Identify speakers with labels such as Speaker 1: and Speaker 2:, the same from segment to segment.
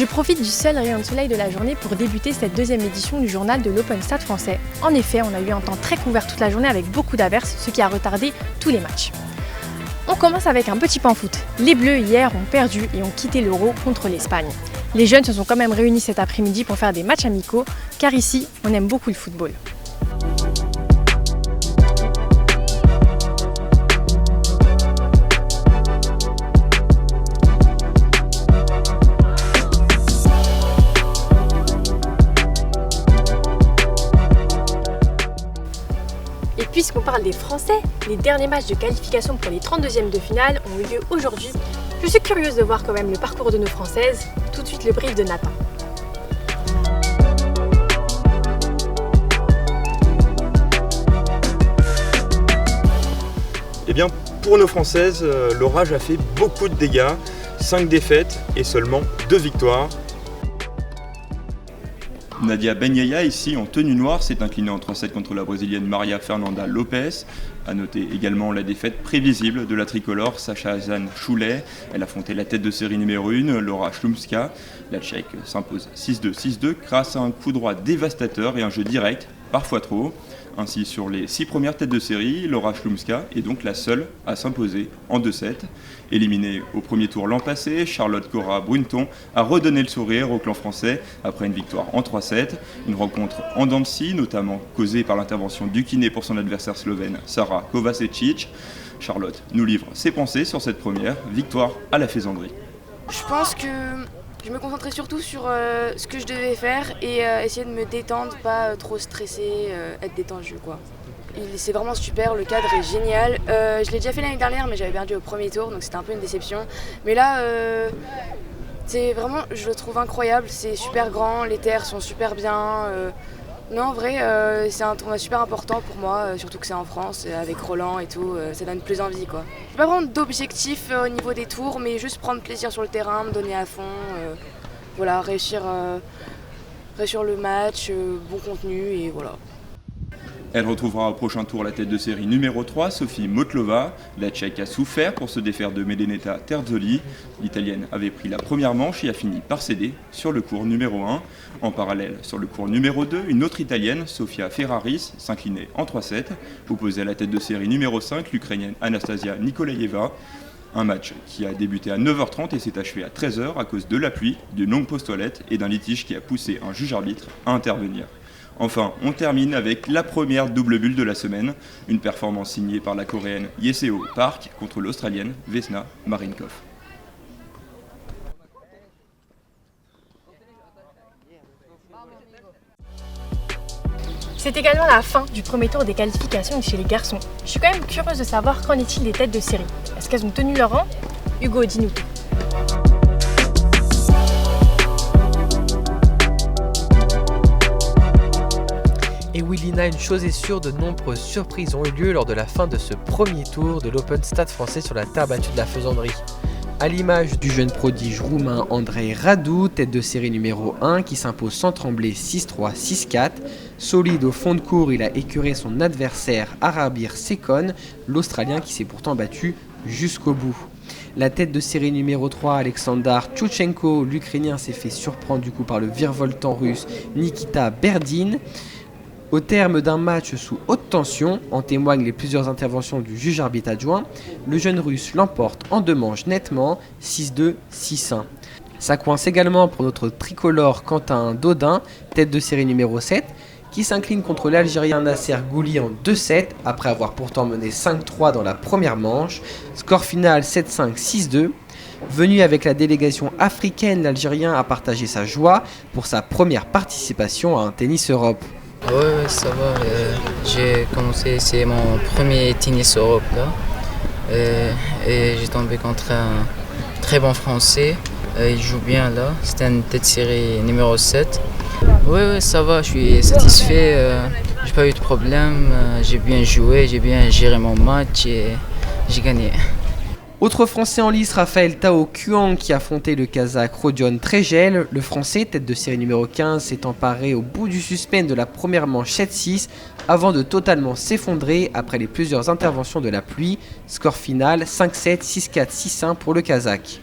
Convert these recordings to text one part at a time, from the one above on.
Speaker 1: Je profite du seul rayon de soleil de la journée pour débuter cette deuxième édition du journal de l'Open Stade français. En effet, on a eu un temps très couvert toute la journée avec beaucoup d'averses, ce qui a retardé tous les matchs. On commence avec un petit pan foot. Les Bleus hier ont perdu et ont quitté l'Euro contre l'Espagne. Les jeunes se sont quand même réunis cet après-midi pour faire des matchs amicaux, car ici, on aime beaucoup le football. Et puisqu'on parle des Français, les derniers matchs de qualification pour les 32e de finale ont eu lieu aujourd'hui. Je suis curieuse de voir quand même le parcours de nos Françaises. Tout de suite le brief de Nathan.
Speaker 2: Eh bien, pour nos Françaises, l'orage a fait beaucoup de dégâts. 5 défaites et seulement 2 victoires.
Speaker 3: Nadia Ben Yaya, ici en tenue noire, s'est inclinée en 3-7 contre la Brésilienne Maria Fernanda Lopes. A noter également la défaite prévisible de la tricolore Sacha Hazan Choulet. Elle affrontait la tête de série numéro 1, Laura Chlumska. La Tchèque s'impose 6-2, 6-2 grâce à un coup droit dévastateur et un jeu direct, parfois trop. Ainsi, sur les 6 premières têtes de série, Laura Chlumska est donc la seule à s'imposer en 2-7. Éliminée au premier tour l'an passé, Charlotte Cora Brunton a redonné le sourire au clan français après une victoire en 3-7. Une rencontre en dents de scie, notamment causée par l'intervention du kiné pour son adversaire slovène Sara Kovacevic. Charlotte nous livre ses pensées sur cette première victoire à la faisanderie.
Speaker 4: Je pense que je me concentrais surtout sur ce que je devais faire et essayer de me détendre, pas trop stresser, être détendu quoi. C'est vraiment super, le cadre est génial. Je l'ai déjà fait l'année dernière mais j'avais perdu au premier tour donc c'était un peu une déception. Mais là, c'est vraiment, je le trouve incroyable, c'est super grand, les terres sont super bien. Non, en vrai, c'est un tournoi super important pour moi, surtout que c'est en France, avec Roland et tout, ça donne plus envie quoi. Je vais pas prendre d'objectif au niveau des tours, mais juste prendre plaisir sur le terrain, me donner à fond, voilà, réussir le match, bon contenu et voilà.
Speaker 3: Elle retrouvera au prochain tour la tête de série numéro 3, Sophie Motlova. La Tchèque a souffert pour se défaire de Medeneta Terzoli. L'Italienne avait pris la première manche et a fini par céder sur le court numéro 1. En parallèle, sur le court numéro 2, une autre Italienne, Sofia Ferraris, s'inclinait en 3-7. Opposée à la tête de série numéro 5, l'Ukrainienne Anastasia Nikolaeva. Un match qui a débuté à 9h30 et s'est achevé à 13h à cause de la pluie, d'une longue pause toilette et d'un litige qui a poussé un juge-arbitre à intervenir. Enfin, on termine avec la première double bulle de la semaine, une performance signée par la Coréenne Yeseo Park contre l'Australienne Vesna Marinkov.
Speaker 1: C'est également la fin du premier tour des qualifications chez les garçons. Je suis quand même curieuse de savoir qu'en est-il des têtes de série. Est-ce qu'elles ont tenu leur rang ? Hugo, dis-nous tout.
Speaker 5: Et oui Lina, une chose est sûre, de nombreuses surprises ont eu lieu lors de la fin de ce premier tour de l'Open Stade français sur la terre battue de la Faisanderie. À l'image du jeune prodige roumain Andrei Radu, tête de série numéro 1 qui s'impose sans trembler 6-3, 6-4. Solide au fond de cours, il a écœuré son adversaire Arabir Sekon, l'Australien qui s'est pourtant battu jusqu'au bout. La tête de série numéro 3, Alexandar Tchouchenko, l'Ukrainien s'est fait surprendre du coup par le virevoltant russe Nikita Berdin. Au terme d'un match sous haute tension, en témoignent les plusieurs interventions du juge arbitre adjoint, le jeune russe l'emporte en 2 manches nettement, 6-2, 6-1. Ça coince également pour notre tricolore Quentin Dodin, tête de série numéro 7, qui s'incline contre l'Algérien Nasser Gouli en 2-7, après avoir pourtant mené 5-3 dans la première manche. Score final 7-5, 6-2. Venu avec la délégation africaine, l'Algérien a partagé sa joie pour sa première participation à un Tennis Europe.
Speaker 6: Ouais, ça va. J'ai commencé, c'est mon premier tennis Europe là. Et j'ai tombé contre un très bon Français. Il joue bien là. C'était une tête série numéro 7. Ouais, ça va, je suis satisfait. J'ai pas eu de problème. J'ai bien joué, j'ai bien géré mon match et j'ai gagné.
Speaker 5: Autre Français en lice, Raphaël Tao Kuang qui affrontait le Kazakh Rodion Tregel. Le Français, tête de série numéro 15, s'est emparé au bout du suspense de la première manche 7-6 avant de totalement s'effondrer après les plusieurs interventions de la pluie. Score final 5-7, 6-4, 6-1 pour le Kazakh.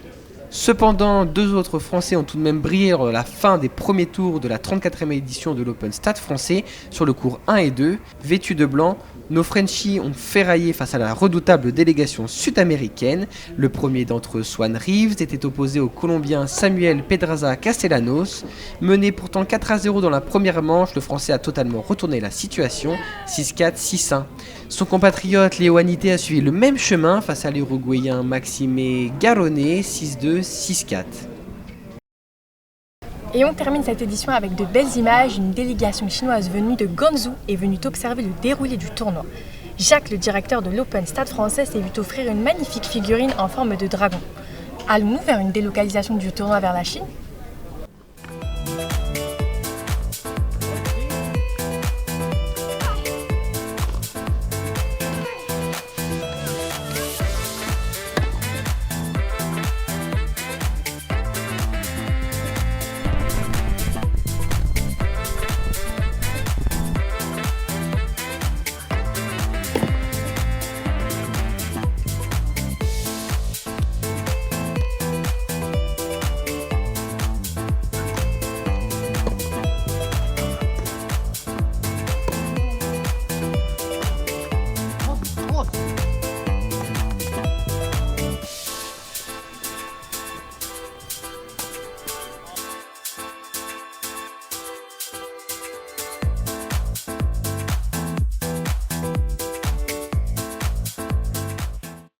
Speaker 5: Cependant, 2 autres Français ont tout de même brillé lors de la fin des premiers tours de la 34e édition de l'Open Stade français sur le cours 1 et 2. Vêtus de blanc, nos Frenchies ont ferraillé face à la redoutable délégation sud-américaine. Le premier d'entre eux, Swan Reeves, était opposé au Colombien Samuel Pedraza Castellanos. Mené pourtant 4-0 dans la première manche, le Français a totalement retourné la situation, 6-4, 6-1. Son compatriote Léo Anité a suivi le même chemin face à l'Uruguayen Maxime Garonnet, 6-2, 6-4.
Speaker 1: Et on termine cette édition avec de belles images. Une délégation chinoise venue de Guangzhou est venue observer le déroulé du tournoi. Jacques, le directeur de l'Open Stade français, s'est vu offrir une magnifique figurine en forme de dragon. Allons-nous vers une délocalisation du tournoi vers la Chine ?